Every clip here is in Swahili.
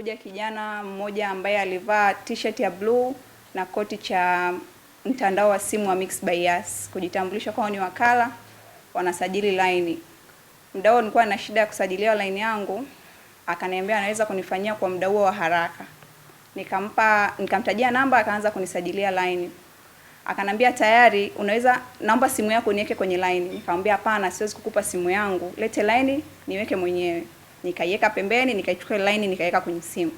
alikuja kijana mmoja ambaye alivaa t-shirt ya blue na koti cha mtandao wa simu wa Mixx by Yas kujitambulisha kwa ni wakala wanasajili line. Mdau nilikuwa na shida ya kusajilia line yangu, akaniambia anaweza kunifanyia kwa muda huo wa haraka. Nikamtajia namba, akaanza kunisajilia line. Akanambia tayari unaweza, naomba simu yako niweke kwenye line. Nikamwambia hapana, siwezi kukupa simu yangu, lete line niweke mwenyewe. Nikaiweka pembeni, nikaichukua line nikaiweka kwenye simu.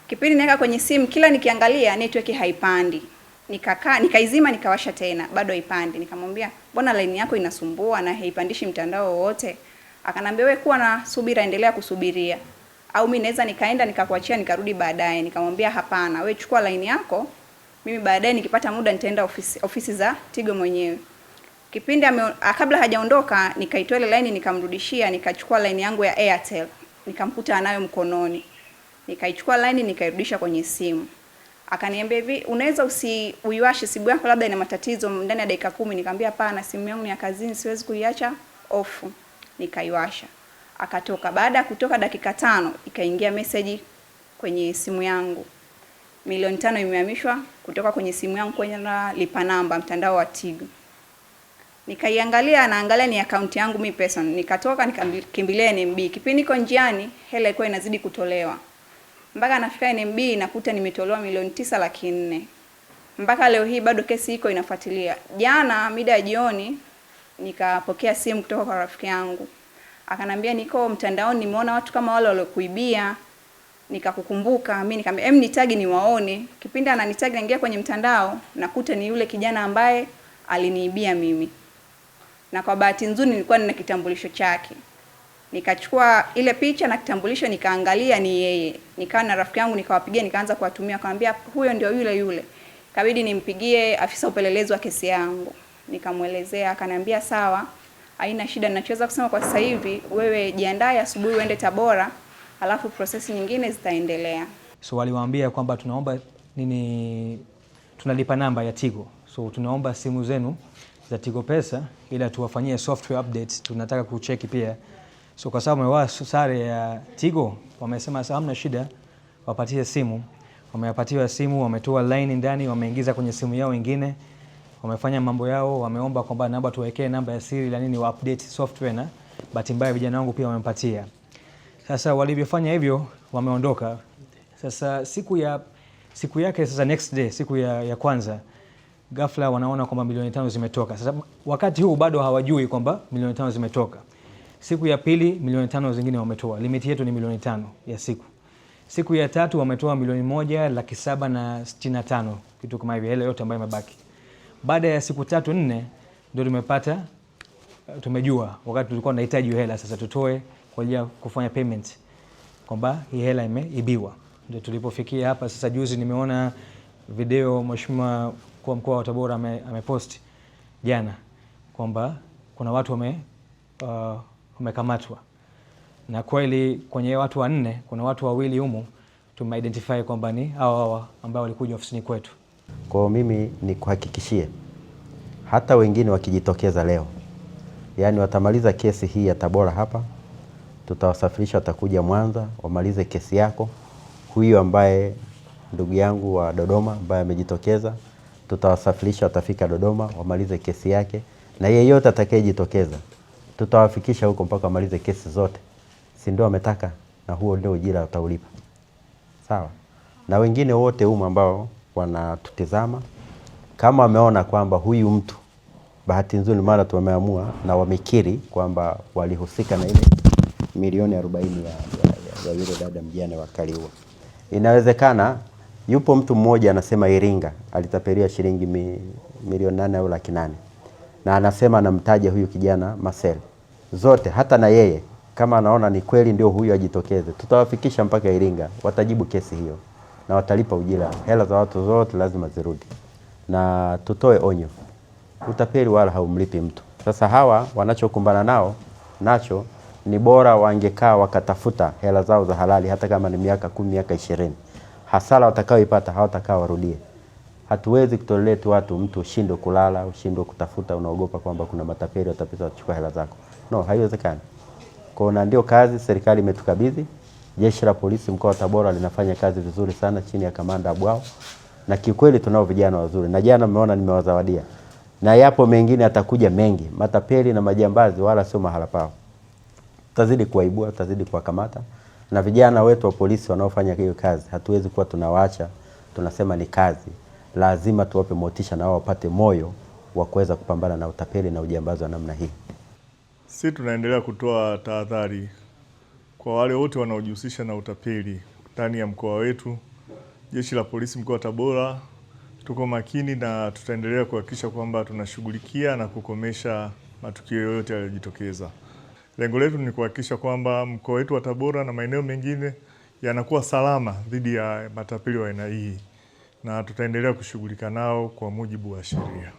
Kipindi naweka kwenye simu, kila nikiangalia network haipandi. Nikaizima, nikawasha tena, bado haipandi. Nikamwambia, "Mbona line yako inasumbua na haipandishi mtandao wote?" Akanambia, "Wewe kuwa na subira, endelea kusubiria. Au mimi naweza nikaenda nikakuachia nikarudi baadaye." Nikamwambia, "Hapana, wewe chukua line yako. Mimi baadaye nikipata muda nitaenda ofisi za Tigo mwenyewe." Kipindi kabla hajaondoka, nikaitoa ile line nikamrudishia, nikachukua line yangu ya Airtel. Nikamkuta anayo mkononi. Nikaichukua line nikairudisha kwenye simu. Akaniambia hivi, "Unaweza uiwashe simu yako, labda ina matatizo ndani ya dakika 10." Nikamwambia hapana, simu yangu ni ya kazini, siwezi kuiacha off. Nikaiwasha. Akatoka. Baada ya kutoka dakika 5 ikaingia message kwenye simu yangu. 5 imehamishwa kutoka kwenye simu yangu kwenye lipa namba mtandao wa Tigo. Nikaiangalia, naangalia ni account yangu mimi pesa. Nikatoka nikakimbilia NMB. Kipindi niko njiani, hela ilikuwa inazidi kutolewa. Mpaka nafika NMB nakuta nimetolewa 9,400,000. Mpaka leo hii bado kesi iko inafuatilia. Jana mida ya jioni nikapokea simu kutoka kwa rafiki yangu. Akanambia niko mtandaoni, nimeona watu kama wale waliokuibia. Nikakukumbuka, mimi nikamwambia nitagi niwaone. Kipindi ananitagi naingia kwenye mtandao, nakuta ni yule kijana ambaye aliniibia mimi. Na kwa bahati nzuri nilikuwa nina kitambulisho chake. Nikachukua ile picha na kitambulisho nikaangalia ni yeye. Nikaa na rafiki yangu nikawapigia, nikaanza kuwatumia, akamwambia huyo ndio yule. Kabidi nimpigie afisa upelelezi wa kesi yangu. Nikamuelezea, akaniambia sawa, haina shida, ninachoweza kusema kwa sasa hivi wewe jiandae asubuhi uende Tabora, alafu process nyingine zitaendelea. So waliwaambia kwamba tunalipa namba ya Tigo. So tunaomba simu zenu za Tigo Pesa ila tuwafanyie software updates, tunataka kucheki pia. So kwa sababu wamewaa sare ya Tigo, wamesema sasa hamna shida, wapatie simu. Wameyapatiwa simu, wametoa line ndani, wameingiza kwenye simu yao nyingine. Wamefanya mambo yao, wameomba kwamba namba tuwekee namba ya siri la nini wa update software, na bahati mbaya vijana wangu pia wamempatia. Sasa walivyofanya hivyo wameondoka. Sasa siku yake sasa next day, siku ya kwanza, ghafla wanaona kwamba 5,000,000 zimetoka. Sasa wakati huu bado hawajui kwamba 5,000,000 zimetoka. Siku ya pili 5,000,000 zingine wametoa. Limit yetu ni 5,000,000 ya siku. Siku ya tatu wametoa 1,765,000, kitu kama hivyo, ile yote ambayo imebaki. Baada ya siku 3-4 ndio tumejua wakati tulikuwa tunahitaji hela sasa tutoe kwa ajili ya kufanya payment kwamba hii hela imeibiwa. Ndio tulipofikia hapa sasa. Juzi nimeona video Mheshimiwa kwa mkoa wa Tabora amepost jana kwamba kuna watu wamekamatwa. Na kweli kwenye watu 4 kuna watu 2 humu tumeidentify kwamba ni hao ambao walikuja ofisini kwetu. Kwa mimi ni kuhakikishie hata wengine wakijitokeza leo, yani watamaliza kesi hii ya Tabora hapa, tutawasafirisha, watakuja Mwanza wamalize kesi yako. Huyu ambaye ndugu yangu wa Dodoma ambaye amejitokeza, tutawasafirisha, watafika Dodoma wamalize kesi yake, na yeyote atakayejitokeza tutawafikisha huko mpaka wamalize kesi zote. Si ndio wametaka, na huo ndio ujira utaulipa. Sawa? Na wengine wote humu ambao wanatutizama, kama wameona kwamba huyu mtu, bahati nzuri mara tumeamua na wamekiri kwamba walihusika na ile milioni 40 ya yule dada mjane wa Kaliua. Inawezekana yupo mtu mmoja anasema Iringa alitapeliwa shilingi milioni 8 au 800,000. Na anasema anamtaja huyu kijana Marcel. Zote hata na yeye kama anaona ni kweli ndio huyu ajitokeze, tutawafikisha mpaka Iringa, watajibu kesi hiyo na watalipa ujira. Hela za watu zote lazima zirudi. Na tutoe onyo, utapeli wala haumlipi mtu. Sasa hawa wanachokumbana nacho ni bora wangekaa wakatafuta hela zao za halali, hata kama ni miaka 10, miaka 20. Hasara watakaoipata hawatakaa warudie. Hatuwezi kutolea tu watu mtu ushindwe kulala, ushindwe kutafuta, unaogopa kwamba kuna matapeli watapita kuchukua hela zako. No, haiwezekani. Kwa ndio kazi serikali imetukabidhi Jeshi la Polisi mkoa wa Tabora linafanya kazi vizuri sana chini ya kamanda Abwao, na kiukweli tunao vijana wazuri, na jana mmeona nimewazawadia, na yapo mengine atakuja mengi. Matapeli na majambazi wala sio mahala pao, tutazidi kuwaibua, tutazidi kuwakamata, na vijana wetu wa polisi wanaofanya hiyo kazi hatuwezi kuwa tunawaacha, tunasema ni kazi. Lazima tuwape motisha na wao wapate moyo wa kuweza kupambana na utapeli na ujambazi wa namna hii. Sisi tunaendelea kutoa tahadhari kwa wale wote wanaojihusisha na utapeli ndani ya mkoa wetu. Jeshi la Polisi mkoa wa Tabora tuko makini na tutaendelea kuhakikisha kwamba tunashughulikia na kukomesha matukio yoyote yaliyojitokeza. Lengo letu ni kuhakikisha kwamba mkoa wetu wa Tabora na maeneo mengine yanakuwa salama dhidi ya matapeli wa aina hii, na tutaendelea kushughulika nao kwa mujibu wa sheria.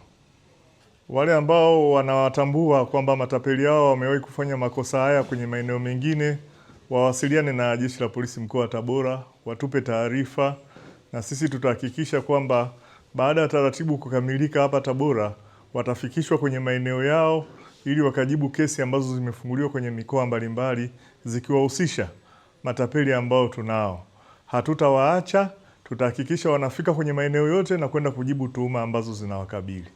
Wale ambao wanawatambua kwamba matapeli hao wamewahi kufanya makosa haya kwenye maeneo mengine, wawasiliane na Jeshi la Polisi mkoa wa Tabora, watupe taarifa, na sisi tutahakikisha kwamba baada ya taratibu kukamilika hapa Tabora, watafikishwa kwenye maeneo yao ili wakajibu kesi ambazo zimefunguliwa kwenye mikoa mbalimbali zikiwahusisha matapeli ambao tunao. Hatutawaacha, tutahakikisha wanafika kwenye maeneo yote na kwenda kujibu tuhuma ambazo zinawakabili.